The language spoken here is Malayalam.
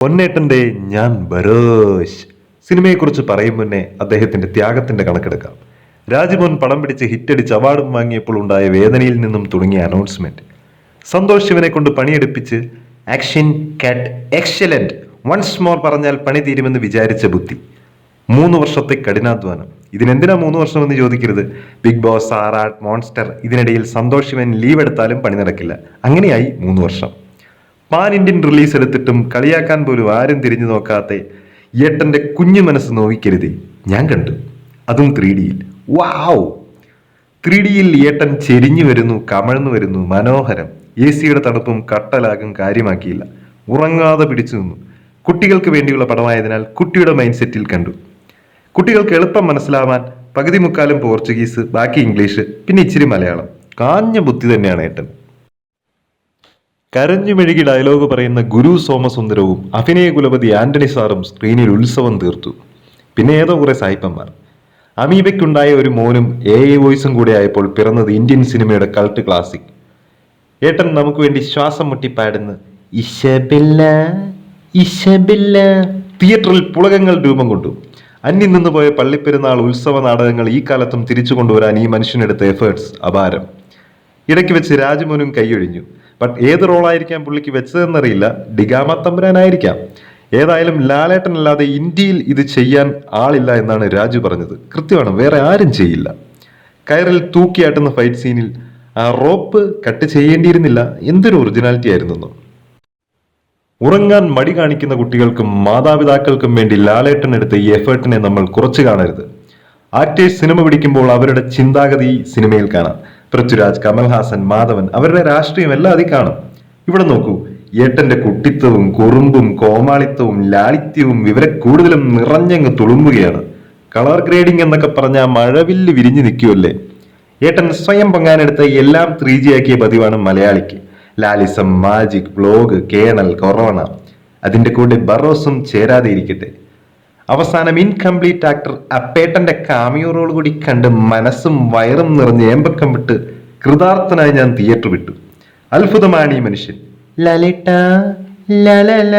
പൊന്നേട്ടന്റെ ഞാൻ ബരോഷ് സിനിമയെക്കുറിച്ച് പറയും മുന്നേ അദ്ദേഹത്തിന്റെ ത്യാഗത്തിന്റെ കണക്കെടുക്കാം. രാജ്മോഹൻ പടം പിടിച്ച് ഹിറ്റടിച്ച് അവാർഡും വാങ്ങിയപ്പോൾ ഉണ്ടായ വേദനയിൽ നിന്നും തുടങ്ങിയ അനൗൺസ്മെന്റ്, സന്തോഷ് ശിവനെ കൊണ്ട് പണിയെടുപ്പിച്ച് ആക്ഷൻ കാറ്റ് എക്സലന്റ് വൺസ് മോർ പറഞ്ഞാൽ പണി തീരുമെന്ന് വിചാരിച്ച ബുദ്ധി, 3 വർഷത്തെ കഠിനാധ്വാനം. ഇതിനെന്തിനാ 3 വർഷം എന്ന് ചോദിക്കരുത്. ബിഗ് ബോസ്, ആറാട്ട്, മോൺസ്റ്റർ, ഇതിനിടയിൽ സന്തോഷ് ശിവൻ ലീവ് എടുത്താലും പണി നടക്കില്ല. അങ്ങനെയായി 3 വർഷം. പാൻ ഇന്ത്യൻ റിലീസ് എടുത്തിട്ടും കളിയാക്കാൻ പോലും ആരും തിരിഞ്ഞു നോക്കാത്ത ഏട്ടന്റെ കുഞ്ഞു മനസ്സ് നോവിക്കരുതേ ഞാൻ കണ്ടു, അതും 3Dയിൽ. വാവ്! 3Dയിൽ ഏട്ടൻ ചെരിഞ്ഞു വരുന്നു, കമഴ്ന്നു വരുന്നു, മനോഹരം. AC-യുടെ തണുപ്പും കട്ടലാകും കാര്യമാക്കിയില്ല, ഉറങ്ങാതെ പിടിച്ചു നിന്നു. കുട്ടികൾക്ക് വേണ്ടിയുള്ള പടമായതിനാൽ കുട്ടിയുടെ മൈൻഡ് സെറ്റിൽ കണ്ടു. കുട്ടികൾക്ക് എളുപ്പം മനസ്സിലാവാൻ പകുതി മുക്കാലും പോർച്ചുഗീസ്, ബാക്കി ഇംഗ്ലീഷ്, പിന്നെ ഇച്ചിരി മലയാളം. കാഞ്ഞ ബുദ്ധി തന്നെയാണ് ഏട്ടൻ. കരഞ്ഞു മെഴുകി ഡയലോഗ് പറയുന്ന ഗുരു സോമസുന്ദരവും അഭിനയ കുലപതി ആന്റണി സാറും സ്ക്രീനിൽ ഉത്സവം തീർത്തു. പിന്നെ ഏതോ കുറെ സായിപ്പന്മാർ. അമീബയ്ക്കുണ്ടായ ഒരു മോനും AI വോയിസും കൂടെ ആയപ്പോൾ പിറന്നത് ഇന്ത്യൻ സിനിമയുടെ കൾട്ട് ക്ലാസിക്. ഏട്ടൻ നമുക്ക് വേണ്ടി ശ്വാസം മുട്ടിപ്പാടുന്ന ഇശബില്ല ഇശബില്ല തിയേറ്ററിൽ പുളകങ്ങൾ രൂപം കൊണ്ടു. അന്യം നിന്ന് പോയ പള്ളിപ്പെരുന്നാൾ ഉത്സവ നാടകങ്ങൾ ഈ കാലത്തും തിരിച്ചു കൊണ്ടുവരാൻ ഈ മനുഷ്യനെടുത്ത എഫേർട്സ് അപാരം. ഇടയ്ക്ക് വെച്ച് രാജ്മോഹനും കൈയൊഴിഞ്ഞു. ബട്ട് ഏത് റോളായിരിക്കാം പുള്ളിക്ക് വെച്ചതെന്നറിയില്ല. ഡിഗാമ തമ്പുരാനായിരിക്കാം. ഏതായാലും ലാലേട്ടൻ അല്ലാതെ ഇന്ത്യയിൽ ഇത് ചെയ്യാൻ ആളില്ല എന്നാണ് രാജു പറഞ്ഞത്. കൃത്യമാണ്, വേറെ ആരും ചെയ്യില്ല. കയറിൽ തൂക്കിയാട്ടുന്ന ഫൈറ്റ് സീനിൽ ആ റോപ്പ് കട്ട് ചെയ്യേണ്ടിയിരുന്നില്ല. എന്തൊരു ഒറിജിനാലിറ്റി ആയിരുന്നു. ഉറങ്ങാൻ മടി കാണിക്കുന്ന കുട്ടികൾക്കും മാതാപിതാക്കൾക്കും വേണ്ടി ലാലേട്ടൻ എടുത്ത ഈ എഫേർട്ടിനെ നമ്മൾ കുറച്ചു കാണരുത്. ആക്ടേഴ്സ് സിനിമ പിടിക്കുമ്പോൾ അവരുടെ ചിന്താഗതി സിനിമയിൽ കാണാം. പൃഥ്വിരാജ്, കമൽഹാസൻ, മാധവൻ, അവരുടെ രാഷ്ട്രീയം എല്ലാം അതിൽ കാണും. ഇവിടെ നോക്കൂ, ഏട്ടന്റെ കുട്ടിത്വവും കുറുമ്പും കോമാളിത്തവും ലാളിത്യവും കൂടുതലും നിറഞ്ഞങ്ങ് തുളുമ്പുകയാണ്. കളർ ഗ്രേഡിംഗ് എന്നൊക്കെ പറഞ്ഞാൽ മഴവില്ല് വിരിഞ്ഞു നിൽക്കുമല്ലേ. ഏട്ടൻ സ്വയം പൊങ്ങാനെടുത്ത എല്ലാം 3G ആക്കിയ പതിവാണ് മലയാളിക്ക്. Lalism, magic, vlog, colonel, corona, അതിന്റെ കൂടെ ബറോസും ചേരാതെ ഇരിക്കട്ടെ. അവസാനം ഇൻകംപ്ലീറ്റ് ആക്ടർ അപ്പേട്ടന്റെ കാമിയോ റോൾ കൂടി കണ്ട് മനസ്സും വയറും നിറഞ്ഞ് ഏമ്പക്കം വിട്ട് കൃതാർത്ഥനായി ഞാൻ തിയേറ്റർ വിട്ടു. അത്ഭുതമാണ് ഈ മനുഷ്യൻ. ലലേട്ട ലലല.